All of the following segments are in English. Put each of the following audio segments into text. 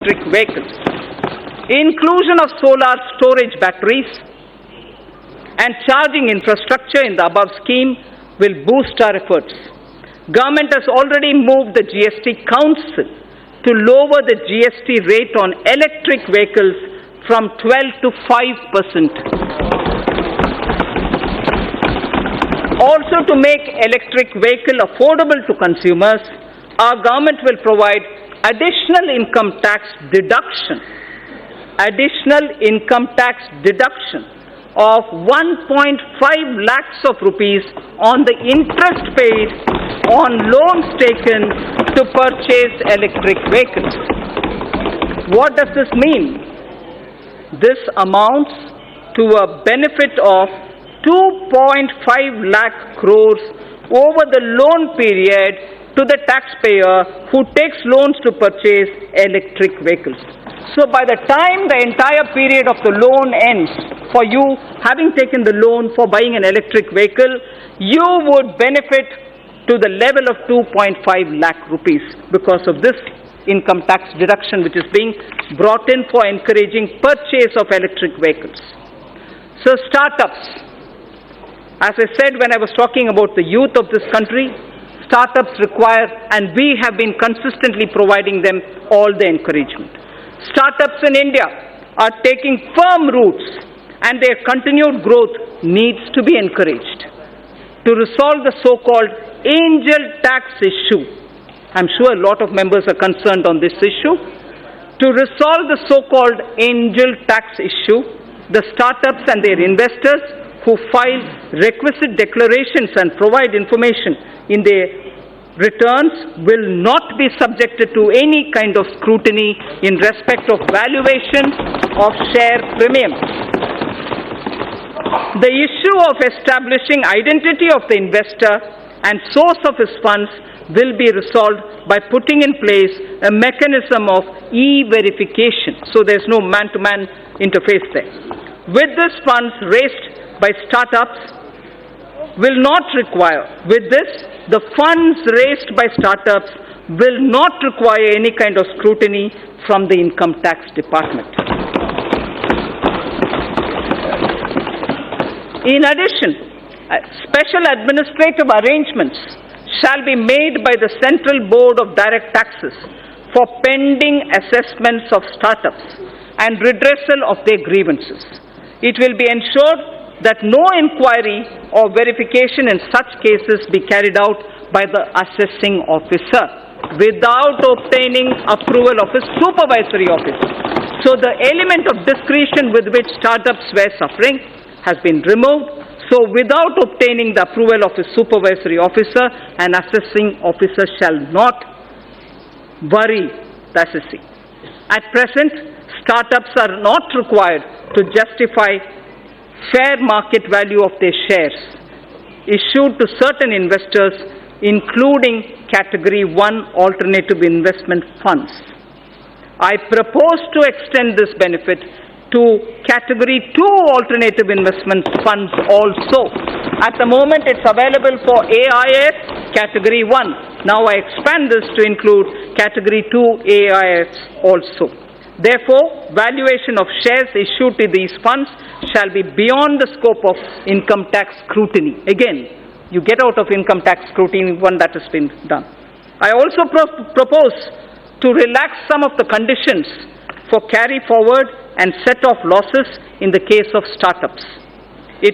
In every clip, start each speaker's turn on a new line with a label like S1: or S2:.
S1: electric vehicles. Inclusion of solar storage batteries and charging infrastructure in the above scheme will boost our efforts. Government has already moved the GST Council to lower the GST rate on electric vehicles from 12 to 5%. Also, to make electric vehicle affordable to consumers, our government will provide additional income tax deduction of 1.5 lakhs of rupees on the interest paid on loans taken to purchase electric vehicles. What does this mean? This amounts to a benefit of 2.5 lakh crores over the loan period to the taxpayer who takes loans to purchase electric vehicles. So by the time the entire period of the loan ends, for you having taken the loan for buying an electric vehicle, you would benefit to the level of 2.5 lakh rupees because of this income tax deduction which is being brought in for encouraging purchase of electric vehicles. So startups, as I said when I was talking about the youth of this country, startups require, and we have been consistently providing them all the encouragement. Startups in India are taking firm roots and their continued growth needs to be encouraged. To resolve the so-called angel tax issue, I'm sure a lot of members are concerned on this issue. To resolve the so-called angel tax issue, the startups and their investors who file requisite declarations and provide information in their returns will not be subjected to any kind of scrutiny in respect of valuation of share premiums. The issue of establishing identity of the investor and source of his funds will be resolved by putting in place a mechanism of e-verification, so there's no man-to-man interface there. With this funds raised by startups will not require, the funds raised by startups will not require any kind of scrutiny from the income tax department. In addition, special administrative arrangements shall be made by the Central Board of Direct Taxes for pending assessments of startups and redressal of their grievances. It will be ensured that no inquiry or verification in such cases be carried out by the assessing officer without obtaining approval of his supervisory office. So the element of discretion with which startups were suffering has been removed. So without obtaining the approval of his supervisory officer, an assessing officer shall not worry the assessee. At present, startups are not required to justify fair market value of their shares issued to certain investors, including Category 1 alternative investment funds. I propose to extend this benefit to Category 2 alternative investment funds also. At the moment, it's available for AIF Category 1. Now I expand this to include Category 2 AIFs also. Therefore, valuation of shares issued to these funds shall be beyond the scope of income tax scrutiny. Again, you get out of income tax scrutiny when that has been done. I also propose to relax some of the conditions for carry forward and set off losses in the case of startups. I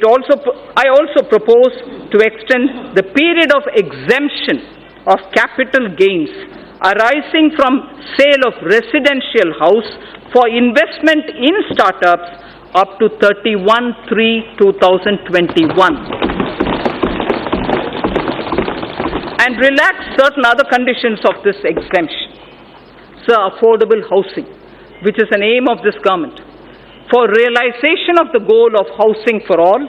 S1: also propose to extend the period of exemption of capital gains arising from sale of residential house for investment in startups up to 31/3/2021 and relax certain other conditions of this exemption. So affordable housing, which is an aim of this government. For realization of the goal of housing for all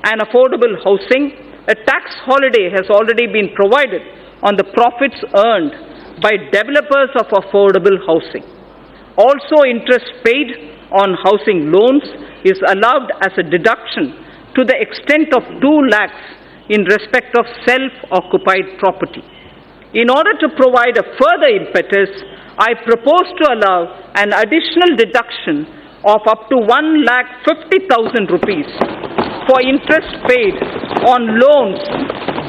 S1: and affordable housing, a tax holiday has already been provided on the profits earned by developers of affordable housing. Also, interest paid on housing loans is allowed as a deduction to the extent of 2 lakhs in respect of self-occupied property. In order to provide a further impetus I propose to allow an additional deduction of up to 1,50,000 rupees for interest paid on loans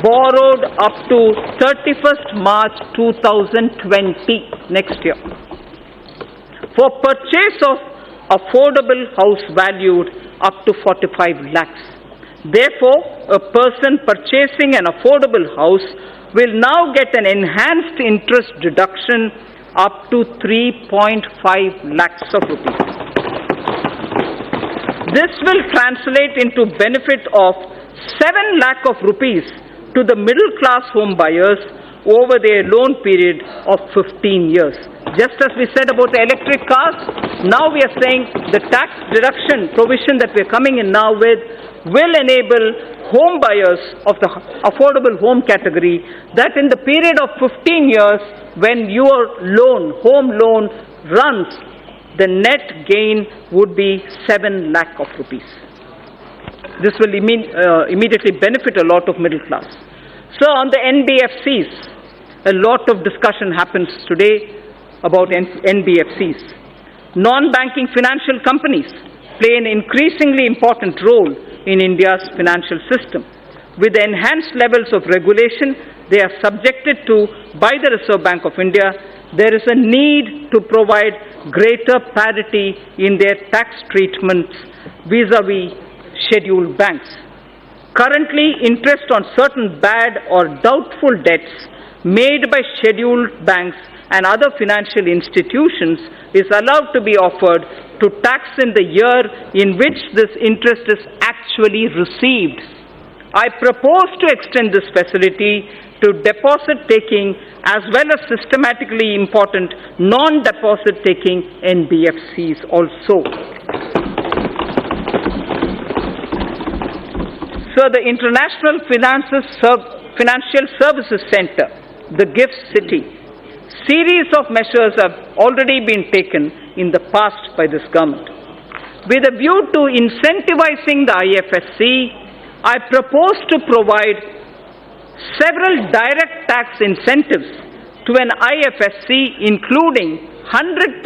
S1: borrowed up to 31st March 2020, next year, for purchase of affordable house valued up to 45 lakhs. Therefore, a person purchasing an affordable house will now get an enhanced interest deduction up to 3.5 lakhs of rupees. This will translate into benefit of 7 lakh of rupees to the middle class home buyers over their loan period of 15 years. Just as we said about the electric cars, now we are saying the tax deduction provision that we are coming in now with will enable home buyers of the affordable home category that in the period of 15 years when your home loan runs, the net gain would be 7 lakh of rupees. This will immediately benefit a lot of middle class. So on the NBFCs, a lot of discussion happens today about NBFCs. Non-banking financial companies play an increasingly important role in India's financial system. With enhanced levels of regulation they are subjected to by the Reserve Bank of India, there is a need to provide greater parity in their tax treatments vis-à-vis scheduled banks. Currently, interest on certain bad or doubtful debts made by scheduled banks and other financial institutions is allowed to be offered to tax in the year in which this interest is actually received. I propose to extend this facility to deposit taking as well as systematically important non-deposit taking NBFCs also. So the International Financial Services Center, the GIFT City, series of measures have already been taken in the past by this government. With a view to incentivizing the IFSC, I propose to provide several direct tax incentives to an IFSC, including 100%